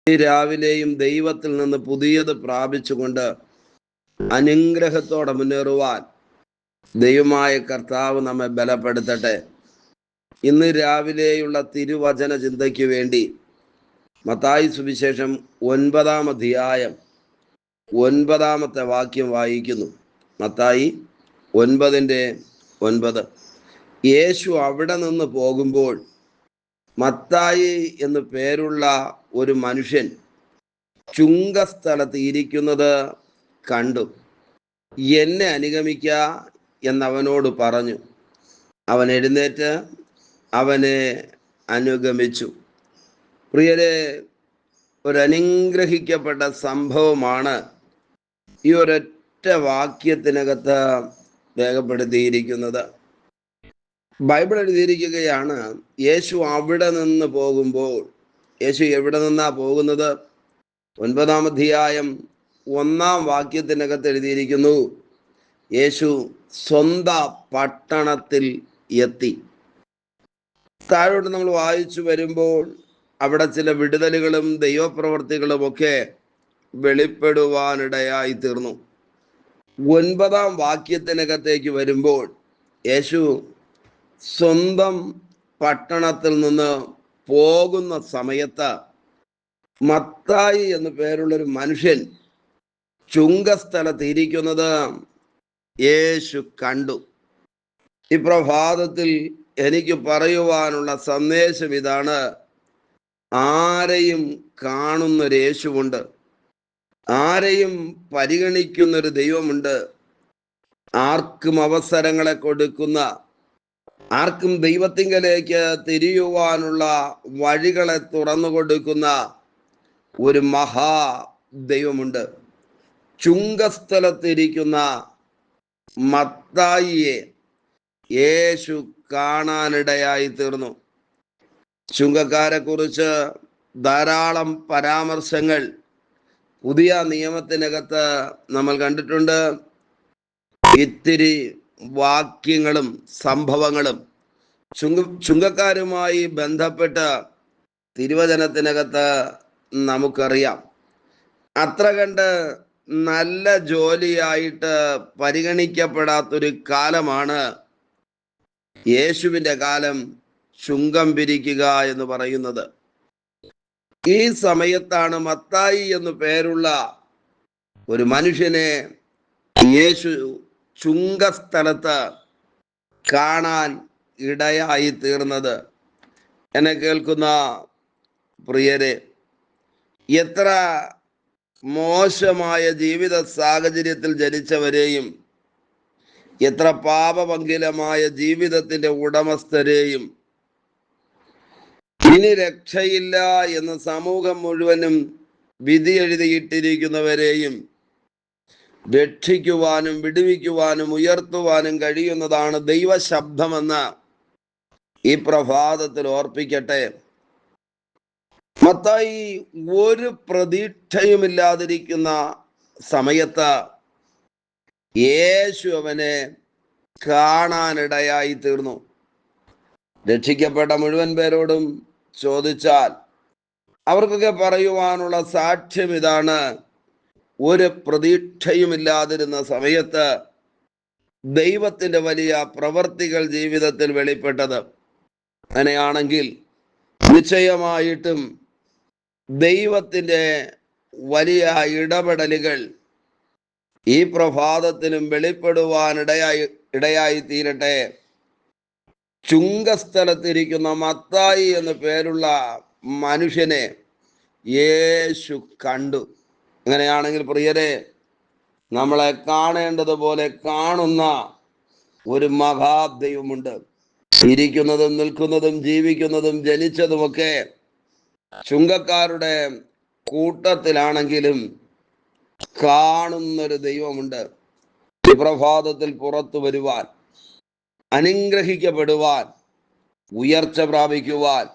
രാവിലെയും ദൈവത്തിൽ നിന്ന് പുതിയത് പ്രാപിച്ചുകൊണ്ട് അനുഗ്രഹത്തോടെ മുന്നേറുവാൻ ദൈവമായ കർത്താവ് നമ്മെ ബലപ്പെടുത്തട്ടെ. ഇന്ന് രാവിലെയുള്ള തിരുവചന ചിന്തയ്ക്ക് വേണ്ടി മത്തായി സുവിശേഷം 9-ാം അധ്യായം 9-ാമത്തെ വാക്യം വായിക്കുന്നു. മത്തായി 9:9. യേശു അവിടെ നിന്ന് പോകുമ്പോൾ മത്തായി എന്നു പേരുള്ള ഒരു മനുഷ്യൻ ചുങ്കസ്ഥലത്ത് ഇരിക്കുന്നത് കണ്ടു. എന്നെ അനുഗമിക്ക എന്നവനോട് പറഞ്ഞു. അവൻ എഴുന്നേറ്റ് അവനെ അനുഗമിച്ചു. പ്രിയരെ, ഒരു അനുഗ്രഹിക്കപ്പെട്ട സംഭവമാണ് ഈ ഒരൊറ്റ വാക്യത്തിനകത്ത് രേഖപ്പെടുത്തിയിരിക്കുന്നത്. ബൈബിൾ എഴുതിയിരിക്കുകയാണ്, യേശു അവിടെ നിന്ന് പോകുമ്പോൾ. യേശു എവിടെ നിന്നാ പോകുന്നത്? 9-ാം അധ്യായം 1-ാം വാക്യത്തിനകത്ത് എഴുതിയിരിക്കുന്നു, യേശു സ്വന്തം പട്ടണത്തിൽ എത്തി. താഴോട്ട് നമ്മൾ വായിച്ചു വരുമ്പോൾ അവിടെ ചില വിടുതലുകളും ദൈവപ്രവർത്തികളും ഒക്കെ വെളിപ്പെടുവാനിടയായി തീർന്നു. 9-ാം വാക്യത്തിനകത്തേക്ക് വരുമ്പോൾ യേശു സ്വന്തം പട്ടണത്തിൽ നിന്ന് പോകുന്ന സമയത്ത് മത്തായി എന്നു പേരുള്ളൊരു മനുഷ്യൻ ചുങ്കസ്ഥലത്ത് ഇരിക്കുന്നത് യേശു കണ്ടു. ഈ പ്രഭാതത്തിൽ എനിക്ക് പറയുവാനുള്ള സന്ദേശം ഇതാണ്: ആരെയും കാണുന്നൊരു യേശുവുണ്ട്, ആരെയും പരിഗണിക്കുന്നൊരു ദൈവമുണ്ട്, ആർക്കും അവസരങ്ങളെ കൊടുക്കുന്ന, ആർക്കും ദൈവത്തിങ്കലേക്ക് തിരിയുവാനുള്ള വഴികളെ തുറന്നു കൊടുക്കുന്ന ഒരു മഹാ ദൈവമുണ്ട്. ചുങ്കസ്ഥലത്തിരിക്കുന്ന മത്തായിയെ യേശു കാണാനിടയായി തീർന്നു. ചുങ്കക്കാരെ കുറിച്ച് ധാരാളം പരാമർശങ്ങൾ പുതിയ നിയമത്തിനകത്ത് നമ്മൾ കണ്ടിട്ടുണ്ട്. ഇത്തിരി വാക്യങ്ങളും സംഭവങ്ങളും ചുങ്കക്കാരുമായി ബന്ധപ്പെട്ട് തിരുവചനത്തിനകത്ത് നമുക്കറിയാം. അത്ര കണ്ട് നല്ല ജോലിയായിട്ട് പരിഗണിക്കപ്പെടാത്തൊരു കാലമാണ് യേശുവിൻ്റെ കാലം, ചുങ്കം പിരിക്കുക എന്ന് പറയുന്നത്. ഈ സമയത്താണ് മത്തായി എന്നു പേരുള്ള ഒരു മനുഷ്യനെ യേശു ചുങ്കസ്ഥലത്ത് കാണാൻ ഇടയായി തീർന്നത്. എന്നെ കേൾക്കുന്ന പ്രിയരെ, എത്ര മോശമായ ജീവിത സാഹചര്യത്തിൽ ജനിച്ചവരെയും എത്ര പാപമംഗലമായ ജീവിതത്തിന്റെ ഉടമസ്ഥരെയും ഇനി രക്ഷയില്ല എന്ന് സമൂഹം മുഴുവനും വിധി എഴുതിയിട്ടിരിക്കുന്നവരെയും രക്ഷിക്കുവാനും വിടുവിക്കുവാനും ഉയർത്തുവാനും കഴിയുന്നതാണ് ദൈവശബ്ദമെന്ന് ഈ പ്രഭാതത്തിൽ ഓർപ്പിക്കട്ടെ. മത്തായി ഒരു പ്രതീക്ഷയുമില്ലാതിരിക്കുന്ന സമയത്ത് യേശു അവനെ കാണാനിടയായി തീർന്നു. രക്ഷിക്കപ്പെട്ട മുഴുവൻ പേരോടും ചോദിച്ചാൽ അവർക്കൊക്കെ പറയുവാനുള്ള സാക്ഷ്യം ഇതാണ്: ഒരു പ്രതീക്ഷയുമില്ലാതിരുന്ന സമയത്ത് ദൈവത്തിന്റെ വലിയ പ്രവർത്തികൾ ജീവിതത്തിൽ വെളിപ്പെട്ടത്. അങ്ങനെയാണെങ്കിൽ നിശ്ചയമായിട്ടും ദൈവത്തിന്റെ വലിയ ഇടപെടലുകൾ ഈ പ്രഭാതത്തിലും ഇടയായി തീരട്ടെ. ചുങ്കസ്ഥലത്തിരിക്കുന്ന മത്തായി എന്നു പേരുള്ള മനുഷ്യനെ യേശു കണ്ടു. അങ്ങനെയാണെങ്കിൽ പ്രിയരെ, നമ്മളെ കാണേണ്ടതുപോലെ കാണുന്ന ഒരു മഹാദൈവമുണ്ട്. ഇരിക്കുന്നതും നിൽക്കുന്നതും ജീവിക്കുന്നതും ജനിച്ചതുമൊക്കെ ചുങ്കക്കാരുടെ കൂട്ടത്തിലാണെങ്കിലും കാണുന്നൊരു ദൈവമുണ്ട്. ഈ പ്രഭാതത്തിൽ പുറത്തു വരുവാൻ, അനുഗ്രഹിക്കപ്പെടുവാൻ, ഉയർച്ച പ്രാപിക്കുവാൻ,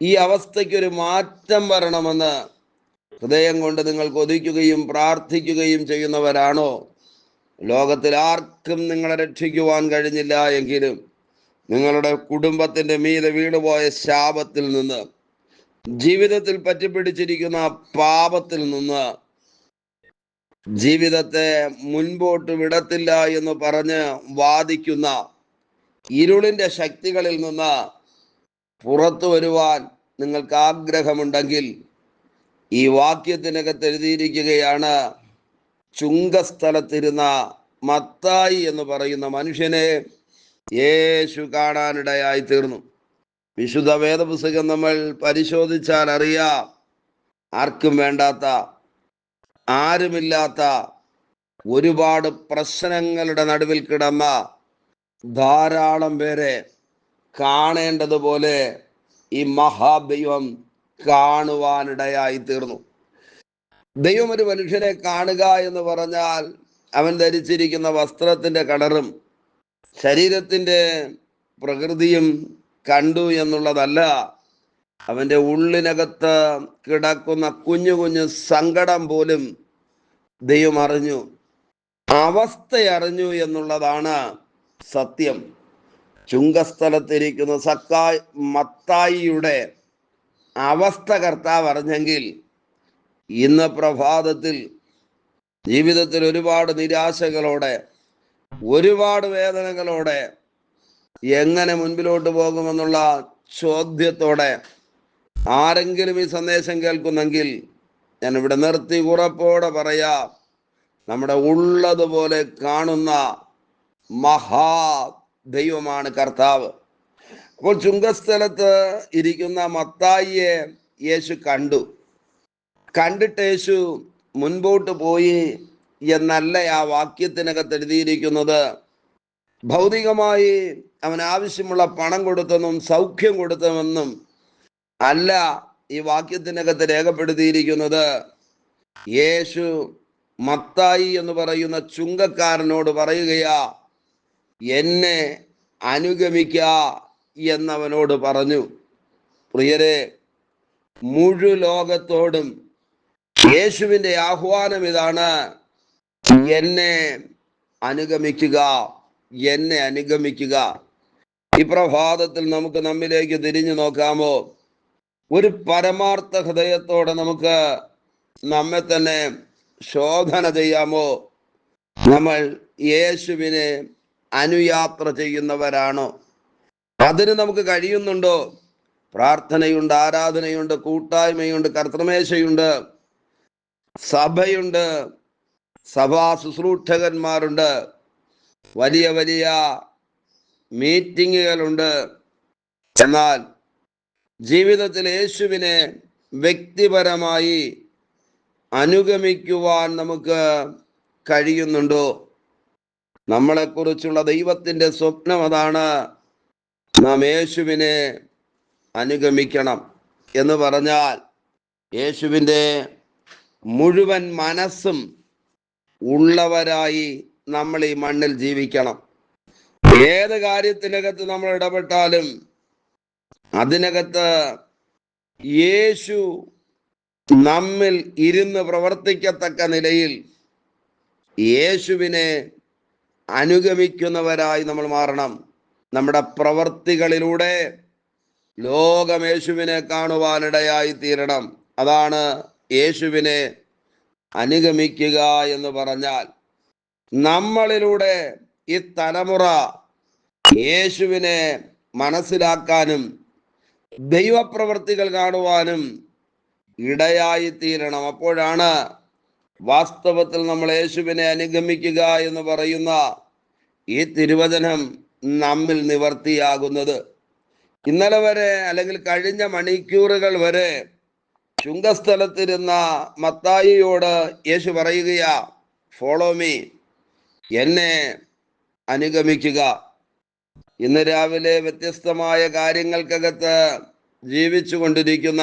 ഈ അവസ്ഥയ്ക്കൊരു മാറ്റം വരണമെന്ന് ഹൃദയം കൊണ്ട് നിങ്ങൾ കൊതിക്കുകയും പ്രാർത്ഥിക്കുകയും ചെയ്യുന്നവരാണോ? ലോകത്തിൽ ആർക്കും നിങ്ങളെ രക്ഷിക്കുവാൻ കഴിഞ്ഞില്ല എങ്കിലും നിങ്ങളുടെ കുടുംബത്തിന്റെ മീതെ വീണുപോയ ശാപത്തിൽ നിന്ന്, ജീവിതത്തിൽ പറ്റിപ്പിടിച്ചിരിക്കുന്ന പാപത്തിൽ നിന്ന് ജീവിതത്തെ മുൻപോട്ട് വിടത്തില്ല എന്ന് പറഞ്ഞ് വാദിക്കുന്ന ഇരുളിന്റെ ശക്തികളിൽ നിന്ന് പുറത്തു വരുവാൻ നിങ്ങൾക്ക് ആഗ്രഹമുണ്ടെങ്കിൽ ഈ വാക്യത്തിനകത്ത് എഴുതിയിരിക്കുകയാണ്, ചുങ്കസ്ഥലത്തിരുന്ന മത്തായി എന്ന് പറയുന്ന മനുഷ്യനെ യേശു കാണാനിടയായി തീർന്നു. വിശുദ്ധ വേദപുസ്തകം നമ്മൾ പരിശോധിച്ചാൽ അറിയാം, ആർക്കും വേണ്ടാത്ത, ആരുമില്ലാത്ത, ഒരുപാട് പ്രശ്നങ്ങളുടെ നടുവിൽ കിടന്ന ധാരാളം പേരെ കാണേണ്ടതുപോലെ ഈ മഹാദൈവം കാണുവാനിടയായി തീർന്നു. ദൈവം ഒരു മനുഷ്യനെ കാണുക എന്ന് പറഞ്ഞാൽ അവൻ ധരിച്ചിരിക്കുന്ന വസ്ത്രത്തിന്റെ കളറും ശരീരത്തിന്റെ പ്രകൃതിയും കണ്ടു എന്നുള്ളതല്ല, അവന്റെ ഉള്ളിനകത്ത് കിടക്കുന്ന കുഞ്ഞു കുഞ്ഞു സങ്കടം പോലും ദൈവം അറിഞ്ഞു, അവസ്ഥ അറിഞ്ഞു എന്നുള്ളതാണ് സത്യം. ചുങ്കസ്ഥലത്തിരിക്കുന്ന മത്തായിയുടെ അവസ്ഥ കർത്താവ് അറിഞ്ഞെങ്കിൽ ഇന്ന് പ്രഭാതത്തിൽ ജീവിതത്തിൽ ഒരുപാട് നിരാശകളോടെ, ഒരുപാട് വേദനകളോടെ എങ്ങനെ മുൻപിലോട്ട് പോകുമെന്നുള്ള ചോദ്യത്തോടെ ആരെങ്കിലും ഈ സന്ദേശം കേൾക്കുന്നെങ്കിൽ ഞാൻ ഇവിടെ നിർത്തി ഉറപ്പോടെ പറയാം, നമ്മുടെ ഉള്ളതുപോലെ കാണുന്ന മഹാ ദൈവമാണ് കർത്താവ്. അപ്പോൾ ചുങ്കസ്ഥലത്ത് ഇരിക്കുന്ന മത്തായിയെ യേശു കണ്ടിട്ട് യേശു മുൻപോട്ട് പോയി എന്നല്ല ആ വാക്യത്തിനകത്ത് എഴുതിയിരിക്കുന്നത്. ഭൗതികമായി അവൻ ആവശ്യമുള്ള പണം കൊടുത്തെന്നും സൗഖ്യം കൊടുത്തെന്നും അല്ല ഈ വാക്യത്തിനകത്ത് രേഖപ്പെടുത്തിയിരിക്കുന്നത്. യേശു മത്തായി എന്ന് പറയുന്ന ചുങ്കക്കാരനോട് പറയുകയാ, എന്നെ അനുഗമിക്ക എന്നവനോട് പറഞ്ഞു. പ്രിയരെ, മുഴുലോകത്തോടും യേശുവിൻ്റെ ആഹ്വാനം ഇതാണ്, എന്നെ അനുഗമിക്കുക, എന്നെ അനുഗമിക്കുക. ഈ പ്രഭാതത്തിൽ നമുക്ക് നമ്മിലേക്ക് തിരിഞ്ഞു നോക്കാമോ? ഒരു പരമാർത്ഥ ഹൃദയത്തോടെ നമുക്ക് നമ്മെ തന്നെ ശോധന ചെയ്യാമോ? നമ്മൾ യേശുവിനെ അനുയാത്ര ചെയ്യുന്നവരാണോ? അതിന് നമുക്ക് കഴിയുന്നുണ്ടോ? പ്രാർത്ഥനയുണ്ട്, ആരാധനയുണ്ട്, കൂട്ടായ്മയുണ്ട്, കർത്തൃമേശയുണ്ട്, സഭയുണ്ട്, സഭാ ശുശ്രൂഷകന്മാരുണ്ട്, വലിയ വലിയ മീറ്റിങ്ങുകളുണ്ട്. എന്നാൽ ജീവിതത്തിൽ യേശുവിനെ വ്യക്തിപരമായി അനുഗമിക്കുവാൻ നമുക്ക് കഴിയുന്നുണ്ടോ? നമ്മളെക്കുറിച്ചുള്ള ദൈവത്തിൻ്റെ സ്വപ്നം അതാണ്, നാം യേശുവിനെ അനുഗമിക്കണം എന്ന് പറഞ്ഞാൽ യേശുവിൻ്റെ മുഴുവൻ മനസ്സും ഉള്ളവരായി നമ്മൾ ഈ മണ്ണിൽ ജീവിക്കണം. ഏത് കാര്യത്തിനകത്ത് നമ്മൾ ഇടപെട്ടാലും അതിനകത്ത് യേശു നമ്മിൽ ഇരുന്ന് പ്രവർത്തിക്കത്തക്ക നിലയിൽ യേശുവിനെ അനുഗമിക്കുന്നവരായി നമ്മൾ മാറണം. നമ്മുടെ പ്രവർത്തികളിലൂടെ ലോകം യേശുവിനെ കാണുവാനിടയായി തീരണം. അതാണ് യേശുവിനെ അനുഗമിക്കുക എന്ന് പറഞ്ഞാൽ. നമ്മളിലൂടെ ഈ തലമുറ യേശുവിനെ മനസ്സിലാക്കാനും ദൈവപ്രവർത്തികൾ കാണുവാനും ഇടയായി തീരണം. അപ്പോഴാണ് വാസ്തവത്തിൽ നമ്മൾ യേശുവിനെ അനുഗമിക്കുക എന്ന് പറയുന്ന ഈ തിരുവചനം നമ്മിൽ നിവർത്തിയാകുന്നത്. ഇന്നലെ വരെ അല്ലെങ്കിൽ കഴിഞ്ഞ മണിക്കൂറുകൾ വരെ ചുങ്കസ്ഥലത്തിരുന്ന മത്തായിയോട് യേശു പറയുകയാ, ഫോളോ മീ, എന്നെ അനുഗമിക്കുക. ഇന്ന് രാവിലെ വ്യത്യസ്തമായ കാര്യങ്ങൾക്കകത്ത് ജീവിച്ചു കൊണ്ടിരിക്കുന്ന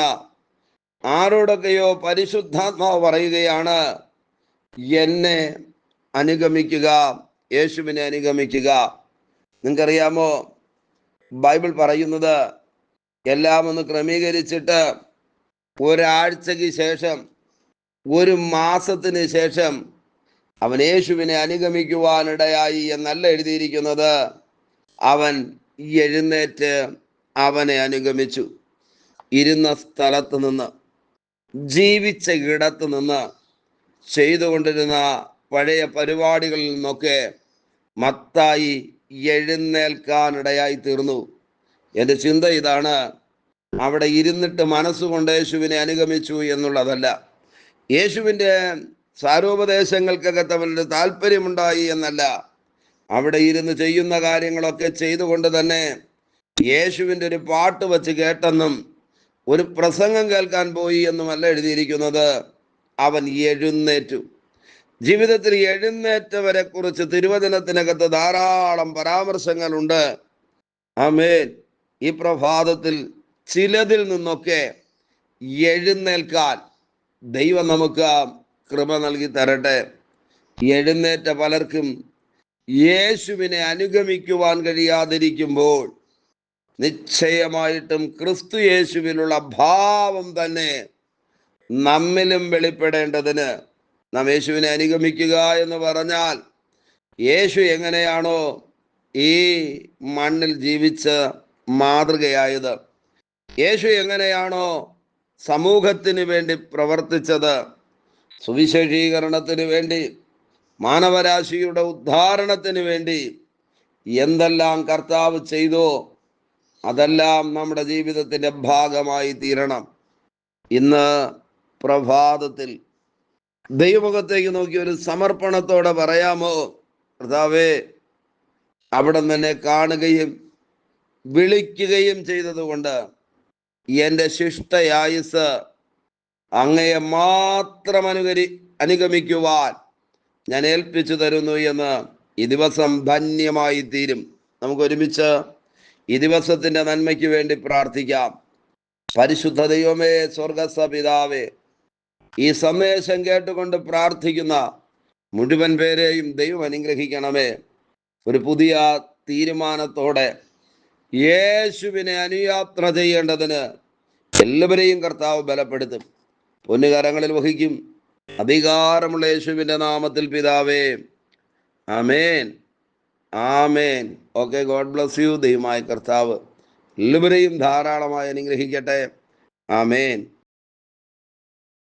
ആരോടൊക്കെയോ പരിശുദ്ധാത്മാവ് പറയുകയാണ്, എന്നെ അനുഗമിക്കുക, യേശുവിനെ അനുഗമിക്കുക. നിങ്ങൾക്കറിയാമോ, ബൈബിൾ പറയുന്നത് എല്ലാം ഒന്ന് ക്രമീകരിച്ചിട്ട് ഒരാഴ്ചയ്ക്ക് ശേഷം, ഒരു മാസത്തിന് ശേഷം അവൻ യേശുവിനെ അനുഗമിക്കുവാനിടയായി എന്നല്ല എഴുതിയിരിക്കുന്നത്. അവൻ എഴുന്നേറ്റ് അവനെ അനുഗമിച്ചു. ഇരുന്ന സ്ഥലത്ത് നിന്ന്, ജീവിച്ച ഇടത്ത് നിന്ന്, ചെയ്തുകൊണ്ടിരുന്ന പഴയ പരിപാടികളിൽ നിന്നൊക്കെ മത്തായി എഴുന്നേൽക്കാനിടയായി തീർന്നു. എൻ്റെ ചിന്ത ഇതാണ്, അവിടെ ഇരുന്നിട്ട് മനസ്സുകൊണ്ട് യേശുവിനെ അനുഗമിച്ചു എന്നുള്ളതല്ല. യേശുവിൻ്റെ സാരോപദേശങ്ങൾക്കകത്ത് അവരുടെ താല്പര്യമുണ്ടായി എന്നല്ല, അവിടെ ഇരുന്ന് ചെയ്യുന്ന കാര്യങ്ങളൊക്കെ ചെയ്തുകൊണ്ട് തന്നെ യേശുവിൻ്റെ ഒരു പാട്ട് വച്ച് കേട്ടെന്നും ഒരു പ്രസംഗം കേൾക്കാൻ പോയി എന്നുമല്ല എഴുതിയിരിക്കുന്നത്. അവൻ എഴുന്നേറ്റു. ജീവിതത്തിൽ എഴുന്നേറ്റവരെ കുറിച്ച് തിരുവചനത്തിനകത്ത് ധാരാളം പരാമർശങ്ങളുണ്ട്. ആമേൻ. ഈ പ്രഭാതത്തിൽ ചിലതിൽ നിന്നൊക്കെ എഴുന്നേൽക്കാൻ ദൈവം നമുക്ക് കൃപ നൽകി തരട്ടെ. എഴുന്നേറ്റ പലർക്കും യേശുവിനെ അനുഗമിക്കുവാൻ കഴിയാതിരിക്കുമ്പോൾ നിശ്ചയമായിട്ടും ക്രിസ്തു യേശുവിലുള്ള ഭാവം തന്നെ നമ്മിലും വെളിപ്പെടേണ്ടതിന് നാം യേശുവിനെ അനുഗമിക്കുക എന്ന് പറഞ്ഞാൽ, യേശു എങ്ങനെയാണോ ഈ മണ്ണിൽ ജീവിച്ച് മാതൃകയായത്, യേശു എങ്ങനെയാണോ സമൂഹത്തിന് വേണ്ടി പ്രവർത്തിച്ചത്, സുവിശേഷീകരണത്തിന് വേണ്ടി, മാനവരാശിയുടെ ഉദ്ധാരണത്തിന് വേണ്ടി എന്തെല്ലാം കർത്താവ് ചെയ്തോ അതെല്ലാം നമ്മുടെ ജീവിതത്തിൻ്റെ ഭാഗമായി തീരണം. ഇന്ന് പ്രഭാതത്തിൽ ദൈവമുഖത്തേക്ക് നോക്കി ഒരു സമർപ്പണത്തോടെ പറയാമോ, കർത്താവേ, അവിടെ തന്നെ കാണുകയും വിളിക്കുകയും ചെയ്തതുകൊണ്ട് എൻ്റെ ശിഷ്ടയായുസ് അങ്ങയെ മാത്രം അനുഗമിക്കുവാൻ ഞാൻ ഏൽപ്പിച്ചു തരുന്നു എന്ന് ഈ ദിവസം ധന്യമായി തീരും. നമുക്ക് ഒരുമിച്ച് ഈ ദിവസത്തിൻ്റെ നന്മയ്ക്ക് വേണ്ടി പ്രാർത്ഥിക്കാം. പരിശുദ്ധ ദൈവമേ, സ്വർഗസ്ഥ പിതാവേ, ഈ സന്ദേശം കേട്ടുകൊണ്ട് പ്രാർത്ഥിക്കുന്ന മുഴുവൻ പേരെയും ദൈവം അനുഗ്രഹിക്കണമേ. ഒരു പുതിയ തീരുമാനത്തോടെ യേശുവിനെ അനുയാത്ര ചെയ്യേണ്ടതിന് എല്ലാവരെയും കർത്താവ് ബലപ്പെടുത്തും, പൊന്നുകരങ്ങളിൽ വഹിക്കും. അധികാരമുള്ള യേശുവിൻ്റെ നാമത്തിൽ പിതാവേ, amen, amen. Okay, God bless you. ദൈവമായ കർത്താവ് എല്ലാവരെയും ധാരാളമായി അനുഗ്രഹിക്കട്ടെ. ആമേൻ.